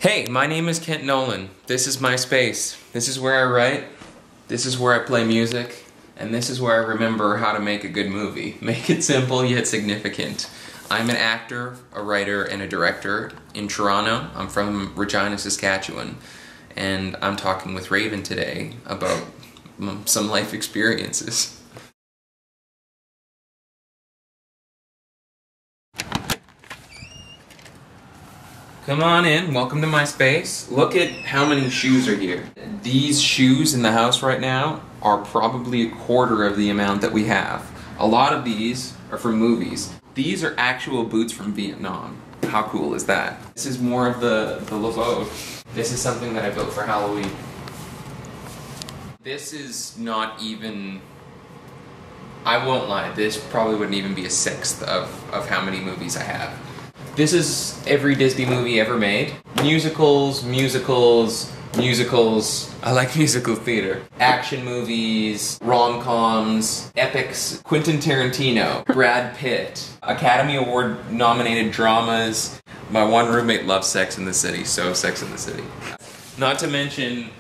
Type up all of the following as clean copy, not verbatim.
Hey, my name is Kent Nolan. This is my space. This is where I write. This is where I play music. And this is where I remember how to make a good movie. Make it simple yet significant. I'm an actor, a writer, and a director in Toronto. I'm from Regina, Saskatchewan. And I'm talking with Raven today about some life experiences. Come on in, welcome to my space. Look at how many shoes are here. These shoes in the house right now are probably a quarter of the amount that we have. A lot of these are from movies. These are actual boots from Vietnam. How cool is that? This is more of the Lavode. This is something that I built for Halloween. This is not even, I won't lie, this probably wouldn't even be a sixth of how many movies I have. This is every Disney movie ever made. Musicals, musicals, musicals. I like musical theater. Action movies, rom-coms, epics, Quentin Tarantino, Brad Pitt, Academy Award nominated dramas. My one roommate loves Sex and the City, so Sex and the City. Not to mention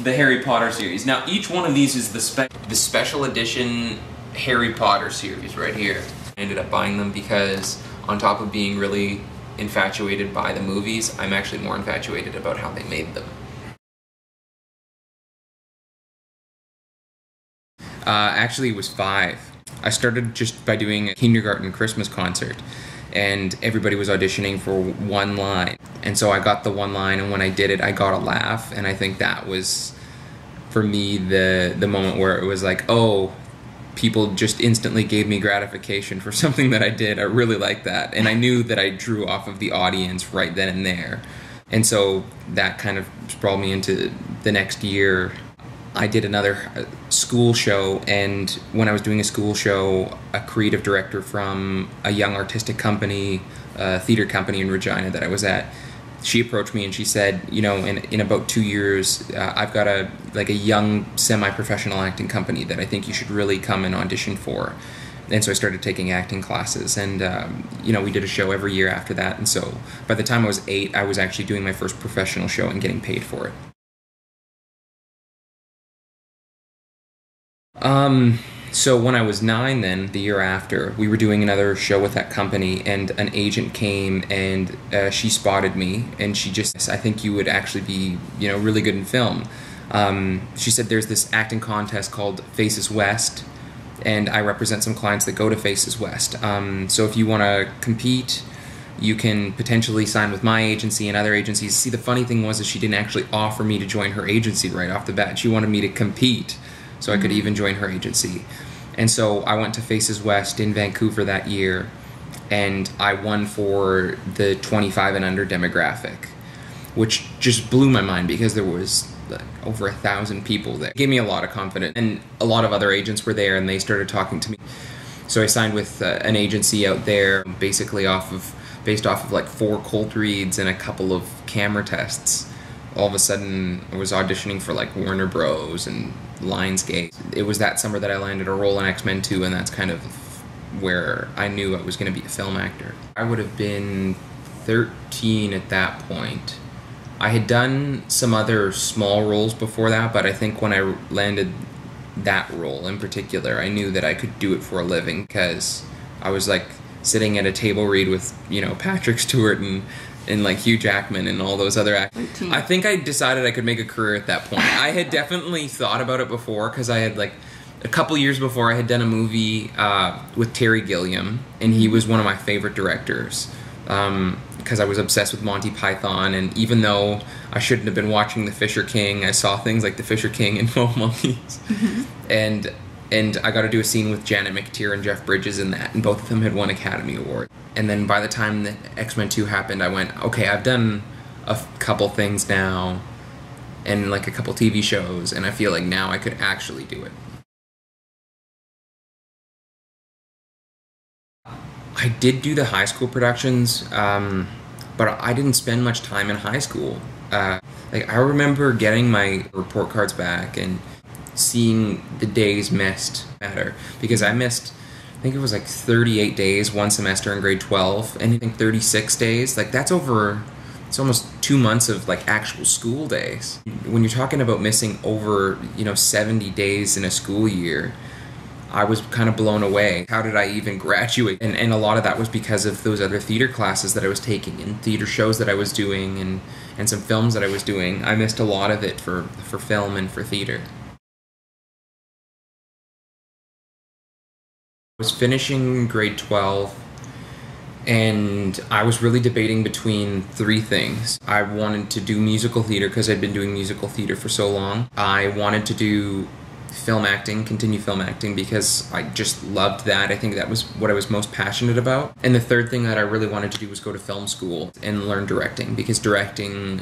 the Harry Potter series. Now each one of these is the special edition Harry Potter series right here. I ended up buying them because on top of being really infatuated by the movies, I'm actually more infatuated about how they made them. Actually it was 5. I started just by doing a kindergarten Christmas concert and everybody was auditioning for one line. And so I got the one line, and when I did it I got a laugh, and I think that was for me the moment where it was like, oh, people just instantly gave me gratification for something that I did. I really liked that. And I knew that I drew off of the audience right then and there. And so that kind of sprawled me into the next year. I did another school show, and when I was doing a school show, a creative director from a young artistic company, a theater company in Regina that I was at, she approached me and she said, you know, in about 2 years, I've got a young semi-professional acting company that I think you should really come and audition for. And so I started taking acting classes, and you know, we did a show every year after that. And so by the time I was 8, I was actually doing my first professional show and getting paid for it. So when I was 9 then, the year after, we were doing another show with that company, and an agent came and she spotted me, and she just, I think you would actually be, you know, really good in film. She said there's this acting contest called Faces West, and I represent some clients that go to Faces West. So if you want to compete, you can potentially sign with my agency and other agencies. See, the funny thing was that she didn't actually offer me to join her agency right off the bat. She wanted me to compete so I could even join her agency. And so I went to Faces West in Vancouver that year, and I won for the 25 and under demographic, which just blew my mind because there was like over 1,000 people there. It gave me a lot of confidence, and a lot of other agents were there, and they started talking to me. So I signed with an agency out there, basically based off of like 4 cold reads and a couple of camera tests. All of a sudden I was auditioning for like Warner Bros. And Lionsgate. It was that summer that I landed a role in X-Men 2, and that's kind of where I knew I was going to be a film actor. I would have been 13 at that point. I had done some other small roles before that, but I think when I landed that role in particular, I knew that I could do it for a living, because I was like sitting at a table read with, you know, Patrick Stewart and like Hugh Jackman and all those other actors. I think I decided I could make a career at that point. I had definitely thought about it before, because I had like a couple years before I had done a movie with Terry Gilliam, and he was one of my favorite directors, because I was obsessed with Monty Python, and even though I shouldn't have been watching The Fisher King, I saw things like The Fisher King and 12 Monkeys. And I got to do a scene with Janet McTeer and Jeff Bridges in that, and both of them had won Academy Awards. And then by the time that X-Men 2 happened, I went, okay, I've done a couple things now, and like a couple TV shows, and I feel like now I could actually do it. I did do the high school productions, but I didn't spend much time in high school. Like I remember getting my report cards back and seeing the days missed matter, because I missed, I think it was like 38 days one semester in grade 12, and I think 36 days, like that's over It's almost 2 months of like actual school days. When you're talking about missing over, 70 days in a school year, I was kind of blown away. How did I even graduate? And a lot of that was because of those other theater classes that I was taking and theater shows that I was doing and some films that I was doing. I missed a lot of it for film and for theater. I was finishing grade 12 and I was really debating between three things. I wanted to do musical theater because I'd been doing musical theater for so long. I wanted to do continue film acting because I just loved that. I think that was what I was most passionate about. And the third thing that I really wanted to do was go to film school and learn directing, because directing,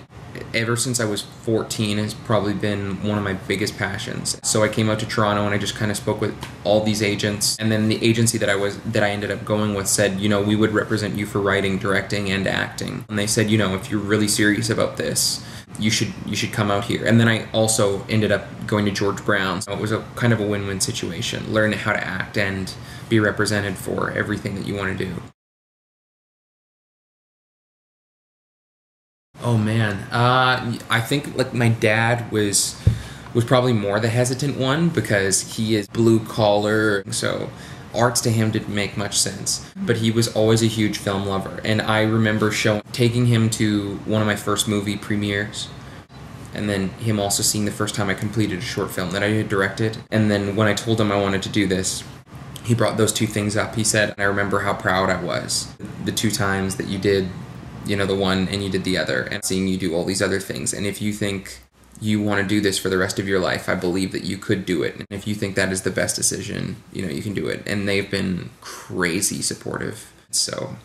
ever since I was 14, has probably been one of my biggest passions. So I came out to Toronto and I just kind of spoke with all these agents, and then the agency that I ended up going with said, we would represent you for writing, directing, and acting. And they said, if you're really serious about this, you should come out here. And then I also ended up going to George Brown. So it was a kind of a win-win situation. Learn how to act and be represented for everything that you want to do. Oh man, I think like my dad was probably more the hesitant one because he is blue collar, so arts to him didn't make much sense. But he was always a huge film lover, and I remember taking him to one of my first movie premieres, and then him also seeing the first time I completed a short film that I had directed. And then when I told him I wanted to do this, he brought those two things up. He said, I remember how proud I was the two times that you did, the one and you did the other, and seeing you do all these other things. And if you think you want to do this for the rest of your life, I believe that you could do it. And if you think that is the best decision, you can do it. And they've been crazy supportive. So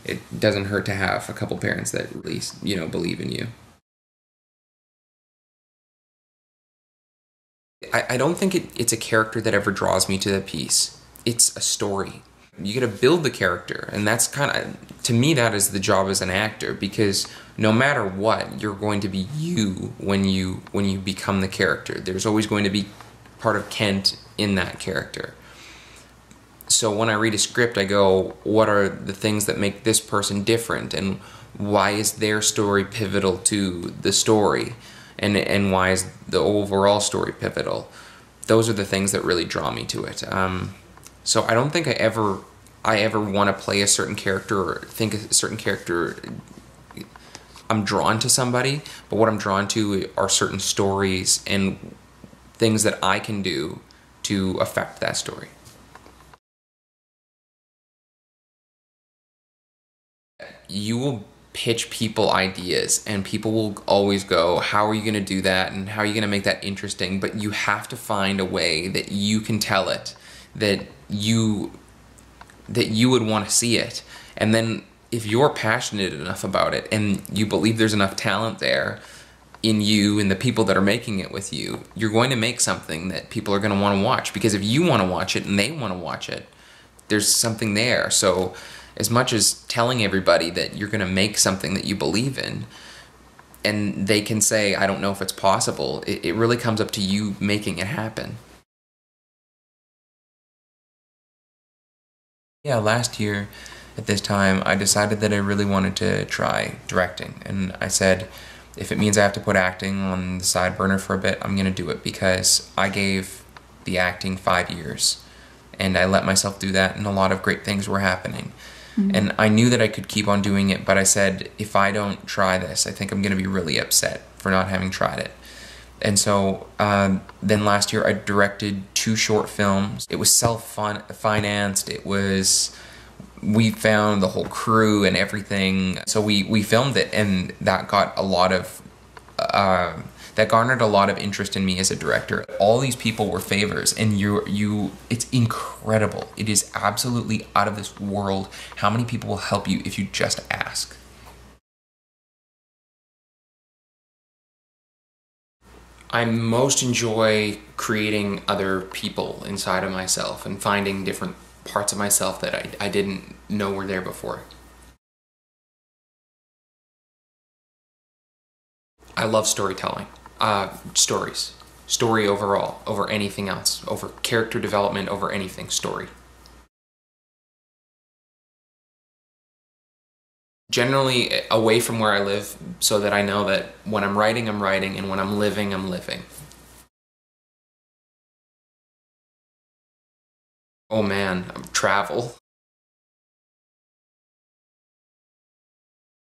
it doesn't hurt to have a couple parents that really, believe in you. I don't think it's a character that ever draws me to the piece. It's a story. You gotta build the character, and that's to me, that is the job as an actor, because no matter what, you're going to be you when you become the character. There's always going to be part of Kent in that character. So when I read a script, I go, what are the things that make this person different, and why is their story pivotal to the story, and why is the overall story pivotal? Those are the things that really draw me to it. So I don't think I ever want to play a certain character or think a certain character I'm drawn to somebody, but what I'm drawn to are certain stories and things that I can do to affect that story. You will pitch people ideas and people will always go, how are you going to do that, and how are you going to make that interesting? But you have to find a way that you can tell it, that you would want to see it. And then if you're passionate enough about it and you believe there's enough talent there in you and the people that are making it with you, you're going to make something that people are going to want to watch. Because if you want to watch it and they want to watch it, there's something there. So as much as telling everybody that you're going to make something that you believe in, and they can say, I don't know if it's possible, it really comes up to you making it happen. Yeah, last year at this time, I decided that I really wanted to try directing. And I said, if it means I have to put acting on the side burner for a bit, I'm going to do it, because I gave the acting 5 years. And I let myself do that, and a lot of great things were happening. Mm-hmm. And I knew that I could keep on doing it, but I said, if I don't try this, I think I'm going to be really upset for not having tried it. And so then last year I directed 2 short films. It was self-financed. We found the whole crew and everything. So we filmed it, and that got a lot of, that garnered a lot of interest in me as a director. All these people were favors, and it's incredible. It is absolutely out of this world how many people will help you if you just ask. I most enjoy creating other people inside of myself and finding different parts of myself that I didn't know were there before. I love storytelling. Stories. Story overall, over anything else. Over character development, over anything. Story. Generally away from where I live so that I know that when I'm writing, I'm writing, and when I'm living, I'm living. Oh man, travel.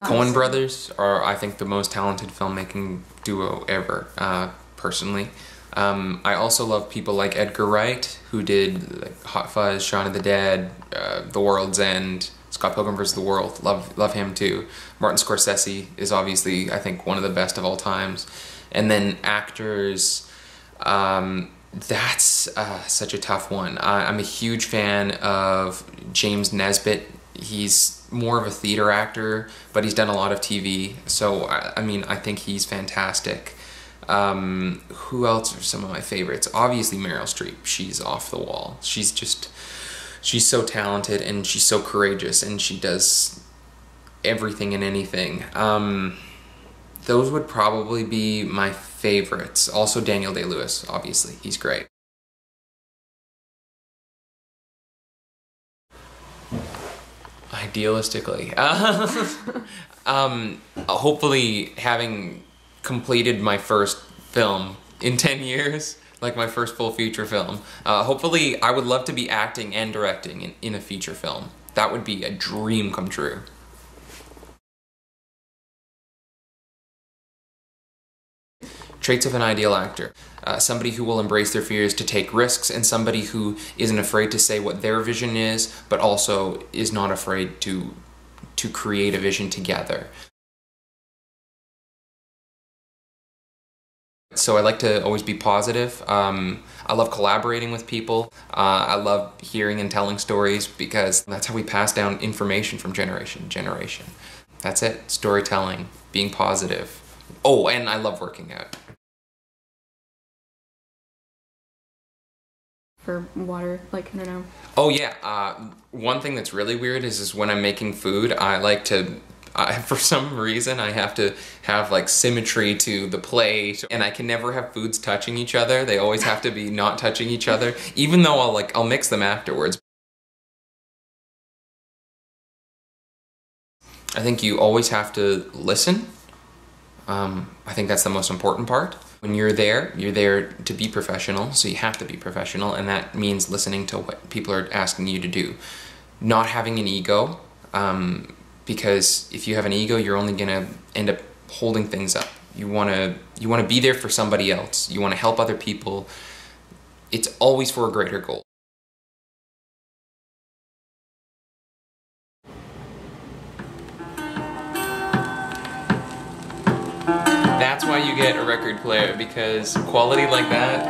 Coen brothers are, I think, the most talented filmmaking duo ever, personally. I also love people like Edgar Wright, who did like, Hot Fuzz, Shaun of the Dead, The World's End, Scott Pilgrim vs. the World. Love him too. Martin Scorsese is obviously, I think, one of the best of all times. And then actors, that's such a tough one. I'm a huge fan of James Nesbitt. He's more of a theater actor, but he's done a lot of TV. So, I mean, I think he's fantastic. Who else are some of my favorites? Obviously Meryl Streep. She's off the wall. She's so talented and she's so courageous and she does everything and anything. Those would probably be my favorites. Also Daniel Day-Lewis, obviously. He's great. Idealistically. Hopefully having completed my first film in 10 years, like my first full feature film. Hopefully I would love to be acting and directing in a feature film. That would be a dream come true. Traits of an ideal actor. Somebody who will embrace their fears to take risks, and somebody who isn't afraid to say what their vision is, but also is not afraid to create a vision together. So I like to always be positive. I love collaborating with people. I love hearing and telling stories because that's how we pass down information from generation to generation. That's it. Storytelling, being positive. Oh, and I love working out. For water, like, I don't know. Oh yeah, one thing that's really weird is when I'm making food, I like to, for some reason, I have to have like symmetry to the plate, and I can never have foods touching each other. They always have to be not touching each other, even though I'll mix them afterwards. I think you always have to listen. I think that's the most important part. When you're there to be professional, so you have to be professional, and that means listening to what people are asking you to do. Not having an ego, because if you have an ego, you're only gonna end up holding things up. You wanna be there for somebody else. You wanna help other people. It's always for a greater goal. That's why you get a record player, because quality like that